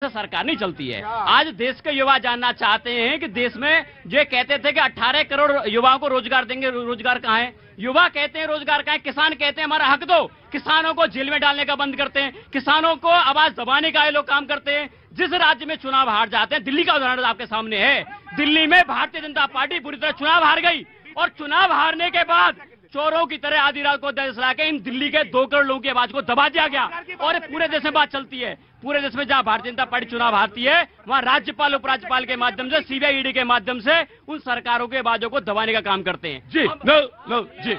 सरकार नहीं चलती है। आज देश के युवा जानना चाहते हैं कि देश में जो कहते थे कि 18 करोड़ युवाओं को रोजगार देंगे, रोजगार कहाँ है? युवा कहते हैं रोजगार कहाँ है? किसान कहते हैं हमारा हक दो। किसानों को जेल में डालने का बंद करते हैं, किसानों को आवाज दबाने का ये लोग काम करते हैं। जिस राज्य में चुनाव हार जाते हैं, दिल्ली का उदाहरण आपके सामने है। दिल्ली में भारतीय जनता पार्टी पूरी तरह चुनाव हार गई और चुनाव हारने के बाद चोरों की तरह आधी रात को दस ला के इन दिल्ली के 2 करोड़ लोगों की आवाज को दबा दिया गया। और पूरे देश में बात चलती है, पूरे देश में जहां भारतीय जनता पार्टी चुनाव हारती है वहां राज्यपाल उपराज्यपाल के माध्यम से, सीबीआई ईडी के माध्यम से उन सरकारों के आवाजों को दबाने का काम करते हैं। जी लो जी,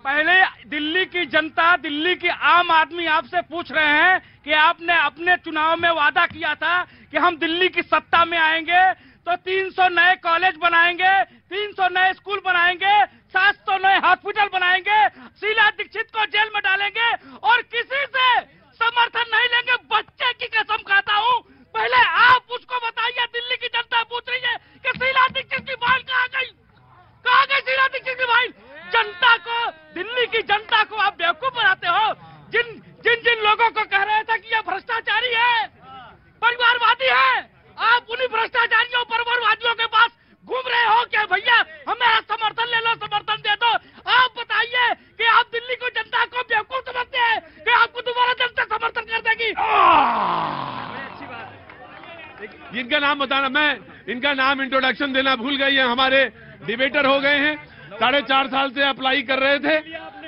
पहले दिल्ली की जनता, दिल्ली की आम आदमी आपसे पूछ रहे हैं कि आपने अपने चुनाव में वादा किया था कि हम दिल्ली की सत्ता में आएंगे तो 300 नए कॉलेज बनाएंगे, 300 नए स्कूल बनाएंगे, 700 नए हॉस्पिटल बनाएंगे, शीला दीक्षित को जेल में डालेंगे और किसी से समर्थन नहीं लेंगे। बच्चे की कसम खाता हूँ। पहले आप उसको बताइए, दिल्ली की जनता पूछ रही है कि शीला दीक्षित की फाइल कहाँ गई? कहाँ गई शीला दीक्षित की फाइल? जनता को, दिल्ली की जनता को आप बेवकूफ बनाते हो। जिन लोगों को कह रहे थे कि ये भ्रष्टाचारी है, परिवारवादी है, आप उन्हीं भ्रष्टाचारियों, परिवारवादियों के पास घूम रहे हो क्या? भैया हमें समर्थन ले लो, समर्थन दे दो। आप बताइए कि आप दिल्ली को, जनता को बेवकूफ समझते हैं कि आपको दोबारा जनता समर्थन कर देगी? इनका नाम बताना, मैं इनका नाम इंट्रोडक्शन देना भूल गई है। हमारे डिबेटर हो गए हैं, 4.5 साल से अप्लाई कर रहे थे,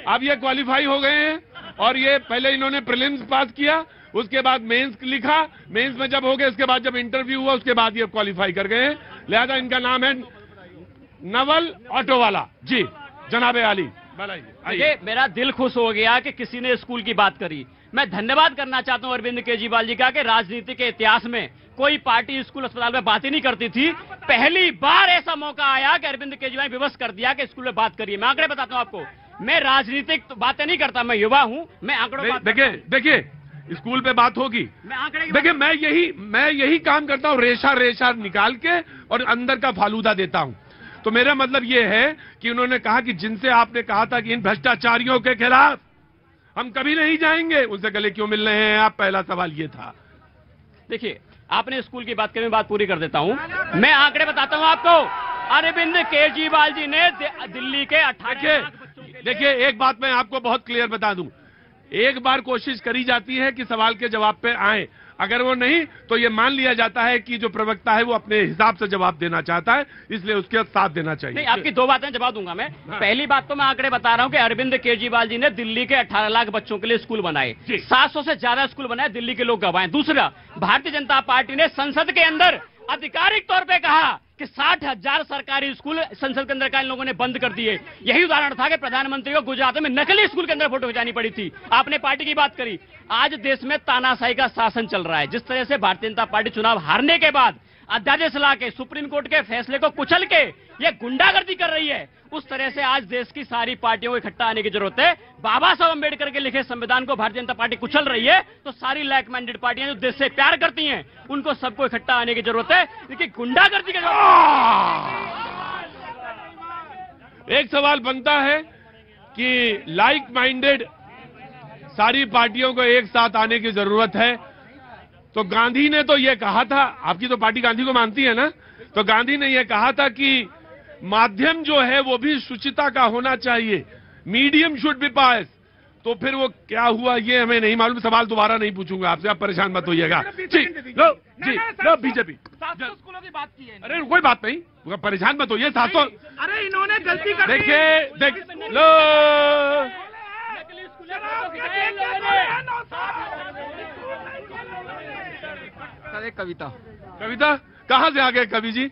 अब ये क्वालिफाई हो गए हैं। और ये पहले इन्होंने प्रीलिम्स पास किया, उसके बाद मेंस लिखा, मेंस में जब हो गए उसके बाद जब इंटरव्यू हुआ उसके बाद ये क्वालिफाई कर गए हैं। लिहाजा इनका नाम है नवल ऑटोवाला जी, जनाबे आली। ये मेरा दिल खुश हो गया कि किसी ने स्कूल की बात करी। मैं धन्यवाद करना चाहता हूं अरविंद केजरीवाल जी का कि राजनीति के इतिहास में कोई पार्टी स्कूल अस्पताल में बात ही नहीं करती थी। पहली बार ऐसा मौका आया कि अरविंद केजरीवाल ने विवश कर दिया कि स्कूल में बात करिए। मैं आंकड़े बताता हूं आपको, मैं राजनीतिक बातें नहीं करता, मैं युवा हूं, मैं आंकड़ों। देखिए स्कूल पे बात होगी। देखिए मैं यही काम करता हूँ, रेशा निकाल के और अंदर का फालूदा देता हूँ। तो मेरा मतलब ये है कि उन्होंने कहा कि जिनसे आपने कहा था कि इन भ्रष्टाचारियों के खिलाफ हम कभी नहीं जाएंगे, उनसे गले क्यों मिल रहे हैं आप? पहला सवाल ये था। देखिए आपने स्कूल की बात की, मैं बात पूरी कर देता हूं। मैं आंकड़े बताता हूं आपको। अरविंद केजरीवाल जी ने दिल्ली के 18। देखिए एक बात मैं आपको बहुत क्लियर बता दूं, एक बार कोशिश करी जाती है कि सवाल के जवाब पे आए, अगर वो नहीं तो ये मान लिया जाता है कि जो प्रवक्ता है वो अपने हिसाब से जवाब देना चाहता है, इसलिए उसके साथ देना चाहिए। नहीं, आपकी 2 बातें जवाब दूंगा मैं। पहली बात तो मैं आंकड़े बता रहा हूं कि अरविंद केजरीवाल जी ने दिल्ली के 18 लाख बच्चों के लिए स्कूल बनाए, 700 से ज्यादा स्कूल बनाए, दिल्ली के लोग गवाए। दूसरा, भारतीय जनता पार्टी ने संसद के अंदर आधिकारिक तौर पे कहा कि 60,000 सरकारी स्कूल संसद के अंदर का इन लोगों ने बंद कर दिए। यही उदाहरण था कि प्रधानमंत्री को गुजरात में नकली स्कूल के अंदर फोटो खिंचानी पड़ी थी। आपने पार्टी की बात करी, आज देश में तानाशाही का शासन चल रहा है। जिस तरह से भारतीय जनता पार्टी चुनाव हारने के बाद अध्यादेश ला के, सुप्रीम कोर्ट के फैसले को कुचल के ये गुंडागर्दी कर रही है, उस तरह से आज देश की सारी पार्टियों को इकट्ठा आने की जरूरत है। बाबा साहब अम्बेडकर के लिखे संविधान को भारतीय जनता पार्टी कुचल रही है, तो सारी लाइक माइंडेड पार्टियां जो देश से प्यार करती हैं उनको सबको इकट्ठा आने की जरूरत है, क्योंकि गुंडागर्दी की जरूरत है। एक सवाल बनता है कि लाइक माइंडेड सारी पार्टियों को एक साथ आने की जरूरत है, तो गांधी ने तो ये कहा था, आपकी तो पार्टी गांधी को मानती है ना, तो गांधी ने ये कहा था कि माध्यम जो है वो भी शुचिता का होना चाहिए, मीडियम शुड बी पास। तो फिर वो क्या हुआ ये हमें नहीं मालूम। सवाल दोबारा नहीं पूछूंगा आपसे, आप परेशान मत होइएगा। जी लो बीजेपी 700 स्कूलों की बात की है। अरे कोई बात नहीं, परेशान मत होइए। 700, अरे इन्होंने गलती कर दी। देखिए लो सर एक कविता कहाँ से आ गए कवि जी?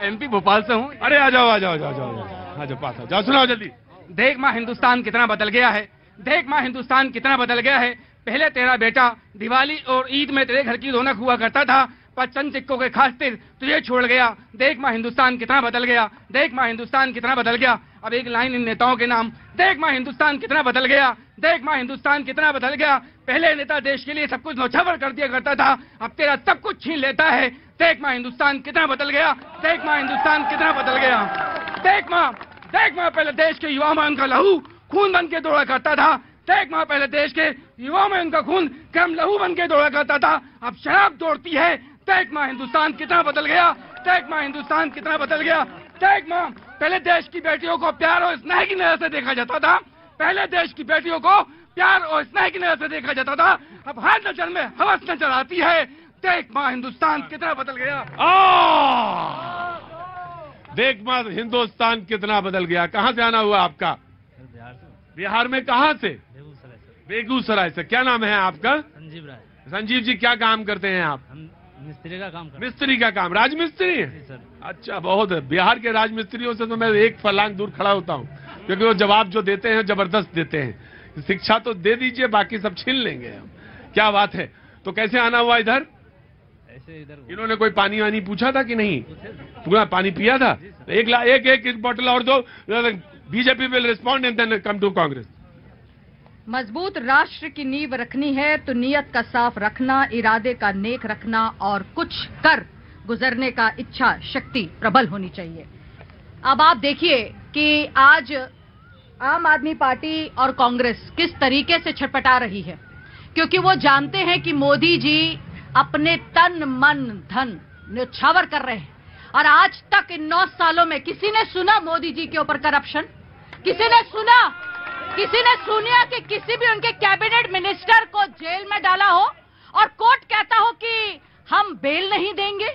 एमपी भोपाल से हूँ। अरे आ जाओ पास जाओ, सुनाओ जल्दी। देख माँ हिंदुस्तान कितना बदल गया है, देख माँ हिंदुस्तान कितना बदल गया है। पहले तेरा बेटा दिवाली और ईद में तेरे घर की रौनक हुआ करता था, पर चंद सिक्कों के खातिर तुझे छोड़ गया। देख माँ हिंदुस्तान कितना बदल गया, देख माँ हिंदुस्तान कितना बदल गया। अब एक लाइन इन नेताओं के नाम, देख माँ हिंदुस्तान कितना बदल गया, देख माँ हिंदुस्तान कितना बदल गया। पहले नेता देश के लिए सब कुछ नौछावर कर दिया करता था, अब तेरा सब कुछ छीन लेता है। देख माँ हिंदुस्तान कितना बदल गया, देख माँ हिंदुस्तान कितना बदल गया। देख माँ पहले देश के युवा में उनका लहू खून बन के दौड़ा करता था, देख माँ, पहले देश के युवाओं में उनका खून गर्म लहू बन के दौड़ा करता था, अब शराब दौड़ती है। देख माँ, हिंदुस्तान कितना बदल गया। देख माँ, हिंदुस्तान कितना बदल गया। देख माँ, पहले देश की बेटियों को प्यार और स्नेह की नजर से देखा जाता था। पहले देश की बेटियों को प्यार और स्नेह की नजर से देखा जाता था, अब हर नजर में हवस नजर आती है। देख माँ, हिंदुस्तान कितना बदल गया। देख माँ, हिंदुस्तान कितना बदल गया। कहाँ से आना हुआ आपका? बिहार में कहाँ से? बेगूसराय से। क्या नाम है आपका? संजीव राय। संजीव जी, क्या काम करते हैं आप? हम मिस्त्री का काम करते हैं। मिस्त्री का काम, राजमिस्त्री है? सर। अच्छा, बहुत है। बिहार के राजमिस्त्रियों से तो मैं एक फरलांग दूर खड़ा होता हूँ, क्योंकि वो जवाब जो देते हैं जबरदस्त देते हैं। शिक्षा तो दे दीजिए, बाकी सब छीन लेंगे हम। क्या बात है। तो कैसे आना हुआ इधर? ऐसे इधर इन्होंने कोई पानी वानी पूछा था कि नहीं? पूरा पानी पिया था? एक बोतल और दो। BJP will respond and then come to Congress. मजबूत राष्ट्र की नींव रखनी है तो नियत का साफ रखना, इरादे का नेक रखना और कुछ कर गुजरने का इच्छा शक्ति प्रबल होनी चाहिए। अब आप देखिए कि आज आम आदमी पार्टी और कांग्रेस किस तरीके से छटपटा रही है, क्योंकि वो जानते हैं कि मोदी जी अपने तन मन धन न्यौछावर कर रहे हैं। और आज तक इन 9 सालों में किसी ने सुना मोदी जी के ऊपर करप्शन? किसी ने सुना? किसी ने सुना कि किसी भी उनके कैबिनेट मिनिस्टर को जेल में डाला हो और कोर्ट कहता हो कि हम बेल नहीं देंगे?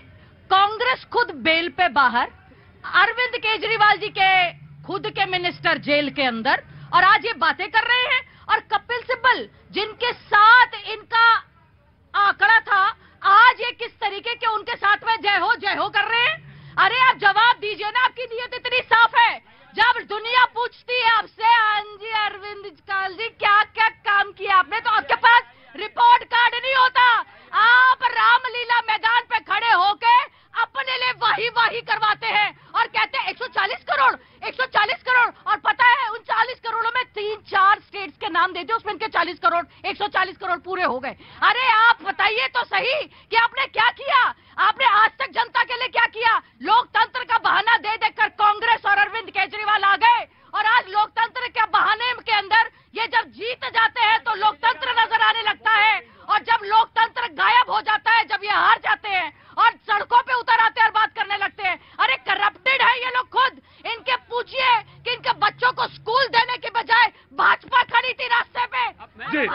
कांग्रेस खुद बेल पे बाहर, अरविंद केजरीवाल जी के खुद के मिनिस्टर जेल के अंदर, और आज ये बातें कर रहे हैं। और कपिल सिब्बल जिनके साथ इनका आंकड़ा था, आज ये किस तरीके के उनके साथ में जय हो कर रहे हैं। अरे आप जवाब दीजिए ना, आपकी नीयत इतनी साफ है। जब दुनिया पूछती है आपसे, हाँ जी अरविंद काल जी क्या क्या काम किया आपने, तो आपके पास रिपोर्ट कार्ड नहीं होता। आप रामलीला मैदान पे खड़े होके अपने लिए वाही करवाते हैं और कहते हैं 140 करोड़ 140 करोड़। और पता है उन 40 करोड़ों में 3-4 स्टेट्स के नाम दे दिए, उसमें इनके 40 करोड़ 140 करोड़ पूरे हो गए। अरे आप बताइए तो सही कि आपने क्या किया। आपने आज तक जनता के लिए क्या किया? लोकतंत्र का बहाना दे देकर कांग्रेस और अरविंद केजरीवाल आ गए, और आज लोकतंत्र के बहाने के अंदर ये जब जीत जाते हैं तो लोकतंत्र नजर आने लगता है, और जब लोकतंत्र गायब हो जाता है, जब ये हार जाते हैं और सड़कों पे उतर आते हैं और बात करने लगते हैं। अरे करप्टेड है ये लोग खुद। इनके पूछिए कि इनके बच्चों को स्कूल देने के बजाय भाजपा खड़ी थी रास्ते पे। जी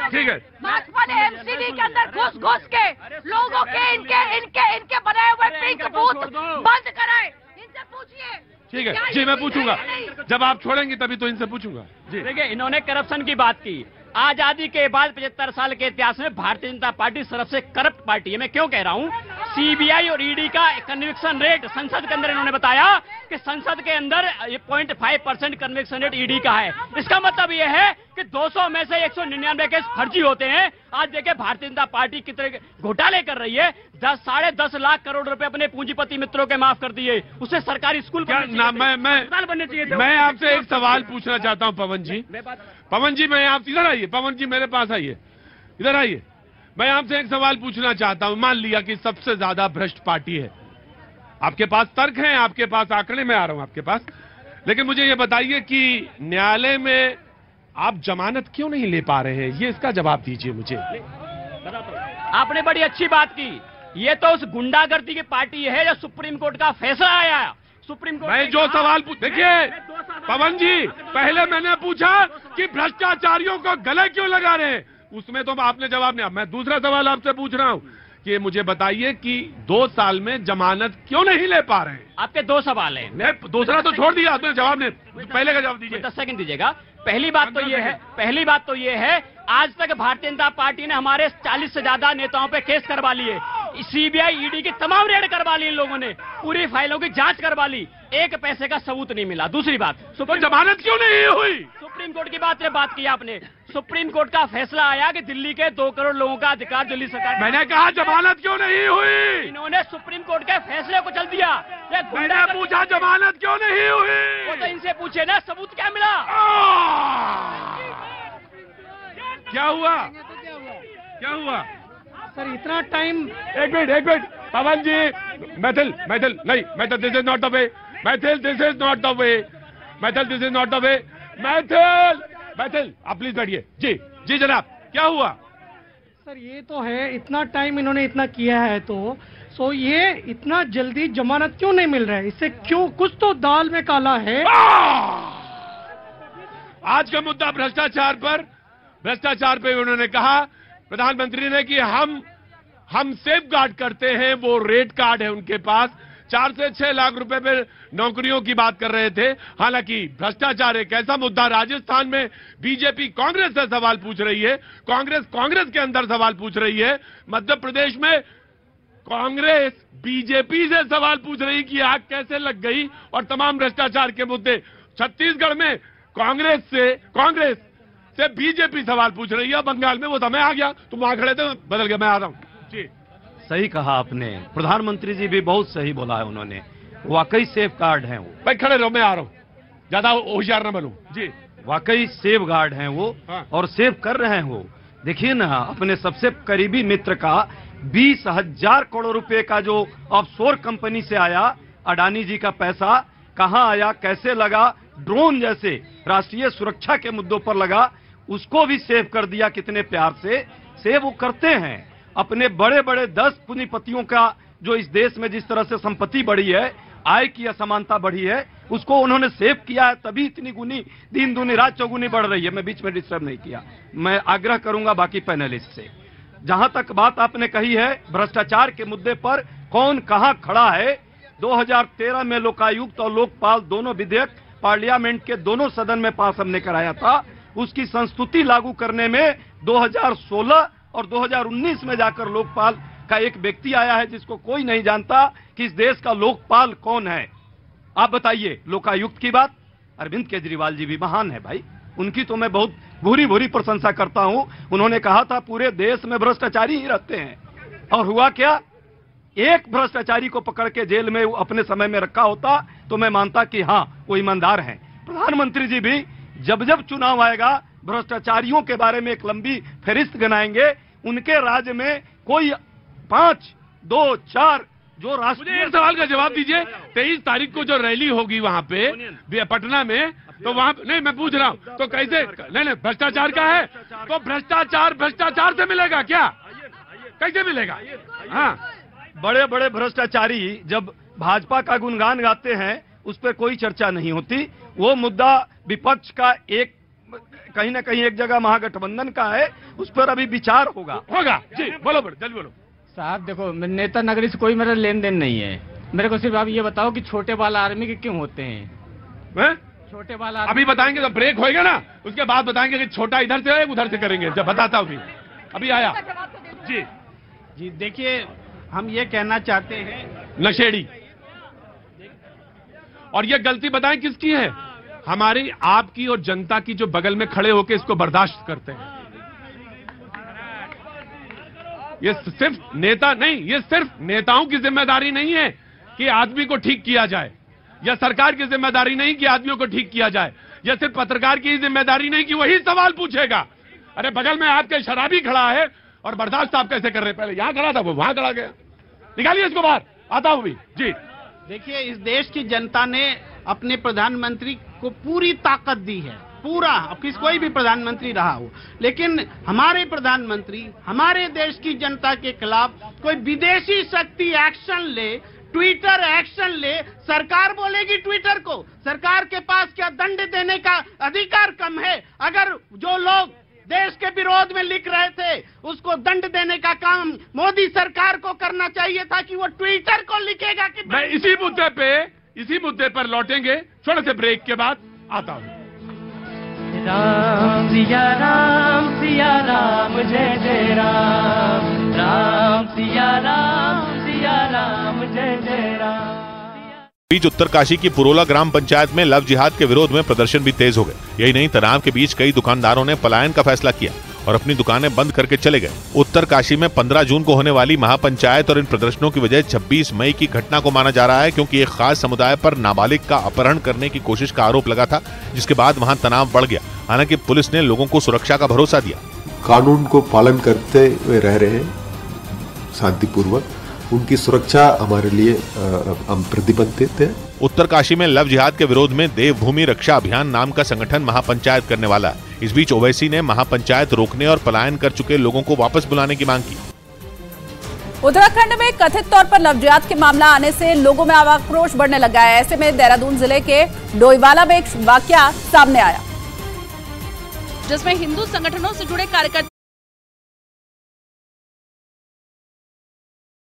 ठीक है। भाजपा ने एमसीडी के अंदर घुस के लोगों के इनके बनाए हुए पिंक बूथ बंद कराए। इनसे पूछिए। ठीक है जी, मैं पूछूंगा। जब आप छोड़ेंगे तभी तो इनसे पूछूंगा जी। देखिए, इन्होंने करप्शन की बात की। आजादी के बाद 75 साल के इतिहास में भारतीय जनता पार्टी सबसे करप्ट पार्टी है। मैं क्यों कह रहा हूं? सीबीआई और ईडी का कन्विक्शन रेट संसद के अंदर इन्होंने बताया कि संसद के अंदर 0.5% कन्विक्शन रेट ईडी का है। इसका मतलब यह है कि 200 में से 199 केस फर्जी होते हैं। आज देखिए भारतीय जनता पार्टी कितने घोटाले कर रही है। 10-10.5 लाख करोड़ रुपए अपने पूंजीपति मित्रों के माफ कर दिए। उससे सरकारी स्कूल बनने चाहिए। मैं आपसे एक सवाल पूछना चाहता हूं पवन जी। पवन जी, मैं आप इधर आइए। पवन जी मेरे पास आइए, इधर आइए। मैं आपसे एक सवाल पूछना चाहता हूं। मान लिया कि सबसे ज्यादा भ्रष्ट पार्टी है, आपके पास तर्क हैं, आपके पास आंकड़े, मैं आ रहा हूं आपके पास, लेकिन मुझे ये बताइए कि न्यायालय में आप जमानत क्यों नहीं ले पा रहे हैं? ये इसका जवाब दीजिए मुझे। आपने बड़ी अच्छी बात की। ये तो उस गुंडागर्दी की पार्टी है जो सुप्रीम कोर्ट का फैसला आया। सुप्रीम कोर्ट मैं जो सवाल देखिए पवन जी, पहले मैंने पूछा कि भ्रष्टाचारियों को गले क्यों लगा रहे हैं, उसमें तो आपने जवाब नहीं। मैं दूसरा सवाल आपसे पूछ रहा हूं कि मुझे बताइए कि 2 साल में जमानत क्यों नहीं ले पा रहे हैं? आपके 2 सवाल हैं। दूसरा तो छोड़ दिया आपने, जवाब नहीं, पहले का जवाब दीजिए। 10 सेकंड दीजिएगा। पहली बात तो ये है, आज तक भारतीय जनता पार्टी ने हमारे 40 से ज्यादा नेताओं पे केस करवा लिए। सीबीआई ईडी की तमाम रेड करवा ली इन लोगों ने, पूरी फाइलों की जांच करवा ली, एक पैसे का सबूत नहीं मिला। दूसरी बात, जमानत क्यों नहीं हुई? सुप्रीम कोर्ट की बात की आपने। सुप्रीम कोर्ट का फैसला आया कि दिल्ली के 2 करोड़ लोगों का अधिकार दिल्ली सरकार। मैंने कहा जमानत क्यों नहीं हुई? इन्होंने सुप्रीम कोर्ट के फैसले को चल दिया। मैंने पूछा जमानत क्यों नहीं हुई? वो तो इनसे पूछे ना, सबूत क्या मिला? क्या हुआ सर? इतना टाइम। एक मिनट पवन जी, मैथिल नहीं, Maithil this is not the way. Maithil this is not the way. Maithil बैठे, आप प्लीज बैठिए। जी जी जनाब, क्या हुआ? सर ये तो है, इतना टाइम इन्होंने इतना किया है तो ये इतना जल्दी जमानत क्यों नहीं मिल रहा है? इससे क्यों, कुछ तो दाल में काला है। आज का मुद्दा भ्रष्टाचार पर, भ्रष्टाचार पे उन्होंने कहा प्रधानमंत्री ने कि हम सेफ गार्ड करते हैं, वो रेड कार्ड है उनके पास। 4 से 6 लाख रुपए पे नौकरियों की बात कर रहे थे। हालांकि भ्रष्टाचार एक ऐसा मुद्दा, राजस्थान में बीजेपी कांग्रेस से सवाल पूछ रही है, कांग्रेस के अंदर सवाल पूछ रही है, मध्य प्रदेश में कांग्रेस बीजेपी से सवाल पूछ रही कि आग कैसे लग गई, और तमाम भ्रष्टाचार के मुद्दे। छत्तीसगढ़ में कांग्रेस से बीजेपी सवाल पूछ रही है। बंगाल में वो समय आ गया, तुम वहां खड़े थे, बदल गया, मैं आ रहा हूं। जी सही कहा आपने, प्रधानमंत्री जी भी बहुत सही बोला है उन्होंने, वाकई सेफ गार्ड हैं वो। भाई खड़े रहो, मैं आ रहा हूं, ज्यादा होशियार न बनूं। जी वाकई सेफ गार्ड हैं वो। हाँ। और सेव कर रहे हैं वो। देखिए ना, अपने सबसे करीबी मित्र का 20,000 करोड़ रुपए का जो ऑफशोर कंपनी से आया, अडानी जी का पैसा कहां आया, कैसे लगा, ड्रोन जैसे राष्ट्रीय सुरक्षा के मुद्दों पर लगा, उसको भी सेव कर दिया। कितने प्यार से सेव वो करते हैं। अपने बड़े बड़े 10 पूंजीपतियों का जो इस देश में जिस तरह से संपत्ति बढ़ी है, आय की असमानता बढ़ी है, उसको उन्होंने सेव किया है, तभी इतनी गुनी, दिन दूनी रात चौगुनी बढ़ रही है। मैं बीच में डिस्टर्ब नहीं किया। मैं आग्रह करूंगा बाकी पैनलिस्ट से, जहां तक बात आपने कही है भ्रष्टाचार के मुद्दे पर कौन कहां खड़ा है। 2013 में लोकायुक्त और लोकपाल दोनों विधेयक पार्लियामेंट के दोनों सदन में पास हमने कराया था। उसकी संस्तुति लागू करने में 2016 और 2019 में जाकर लोकपाल का एक व्यक्ति आया है जिसको कोई नहीं जानता कि इस देश का लोकपाल कौन है। आप बताइए। लोकायुक्त की बात, अरविंद केजरीवाल जी भी महान है भाई, उनकी तो मैं बहुत भूरी भूरी प्रशंसा करता हूं। उन्होंने कहा था पूरे देश में भ्रष्टाचारी ही रहते हैं, और हुआ क्या? एक भ्रष्टाचारी को पकड़ के जेल में अपने समय में रखा होता तो मैं मानता कि हाँ वो ईमानदार हैं। प्रधानमंत्री जी भी जब जब चुनाव आएगा भ्रष्टाचारियों के बारे में एक लंबी फहरिस्त गिनाएंगे। उनके राज्य में कोई 5, 2, 4 जो राष्ट्र। मुझे एक सवाल का जवाब दीजिए। 23 तारीख को जो रैली होगी वहां पे पटना में, तो वहां नहीं, मैं पूछ रहा हूं तो कैसे? नहीं भ्रष्टाचार का है तो भ्रष्टाचार से मिलेगा क्या? कैसे मिलेगा? हाँ, बड़े बड़े भ्रष्टाचारी जब भाजपा का गुणगान गाते हैं उस पर कोई चर्चा नहीं होती। वो मुद्दा विपक्ष का एक कहीं ना कहीं एक जगह महागठबंधन का है, उस पर अभी विचार होगा। जी बोलो, जल्दी बोलो। साहब देखो, नेता नगरी से कोई मेरा लेन देन नहीं है। मेरे को सिर्फ आप ये बताओ कि छोटे बाल आर्मी के क्यों होते हैं? छोटे बाल अभी बताएंगे, तो ब्रेक होएगा ना, उसके बाद बताएंगे कि छोटा इधर से है उधर से करेंगे। जब बताता हूँ अभी आया। जी देखिए, हम ये कहना चाहते हैं, नशेड़ी, और ये गलती बताएं किसकी है? हमारी, आपकी और जनता की, जो बगल में खड़े होकर इसको बर्दाश्त करते हैं। ये सिर्फ नेता नहीं, ये सिर्फ नेताओं की जिम्मेदारी नहीं है कि आदमी को ठीक किया जाए, या सरकार की जिम्मेदारी नहीं कि आदमियों को ठीक किया जाए, या सिर्फ पत्रकार की जिम्मेदारी नहीं कि वही सवाल पूछेगा। अरे बगल में आपके शराबी खड़ा है और बर्दाश्त आप कैसे कर रहे हैं? पहले यहां खड़ा था, वो वहां खड़ा गया। निकालिए इसको बाहर, आता हूं भी। जी देखिए, इस देश की जनता ने अपने प्रधानमंत्री को पूरी ताकत दी है, पूरा, कोई भी प्रधानमंत्री रहा हो, लेकिन हमारे प्रधानमंत्री हमारे देश की जनता के खिलाफ कोई विदेशी शक्ति एक्शन ले, ट्विटर एक्शन ले, सरकार बोलेगी ट्विटर को, सरकार के पास क्या दंड देने का अधिकार कम है? अगर जो लोग देश के विरोध में लिख रहे थे उसको दंड देने का काम मोदी सरकार को करना चाहिए था कि वो ट्विटर को लिखेगा कि मैं इसी मुद्दे पर लौटेंगे छोटे से ब्रेक के बाद। आता हूं। राम सिया राम जय जय राम, राम सिया राम जय जय राम। बीच उत्तरकाशी की पुरोला ग्राम पंचायत में लव जिहाद के विरोध में प्रदर्शन भी तेज हो गए। यही नहीं, तनाव के बीच कई दुकानदारों ने पलायन का फैसला किया और अपनी दुकानें बंद करके चले गए। उत्तरकाशी में 15 जून को होने वाली महापंचायत और इन प्रदर्शनों की वजह 26 मई की घटना को माना जा रहा है, क्योंकि एक खास समुदाय पर नाबालिग का अपहरण करने की कोशिश का आरोप लगा था, जिसके बाद वहां तनाव बढ़ गया। हालांकि पुलिस ने लोगों को सुरक्षा का भरोसा दिया। कानून को पालन करते हुए रह रहे हैं शांतिपूर्वक, उनकी सुरक्षा हमारे लिए हम प्रतिबद्ध थे। उत्तरकाशी में लव जिहाद के विरोध में देवभूमि रक्षा अभियान नाम का संगठन महापंचायत करने वाला है। इस बीच ओवैसी ने महापंचायत रोकने और पलायन कर चुके लोगों को वापस बुलाने की मांग की। उत्तराखंड में कथित तौर पर लव जिहाद के मामला आने से लोगों में आक्रोश बढ़ने लगा है। ऐसे में देहरादून जिले के डोईवाला में एक वाकया सामने आया, जिसमें हिंदू संगठनों से जुड़े कार्यकर्ता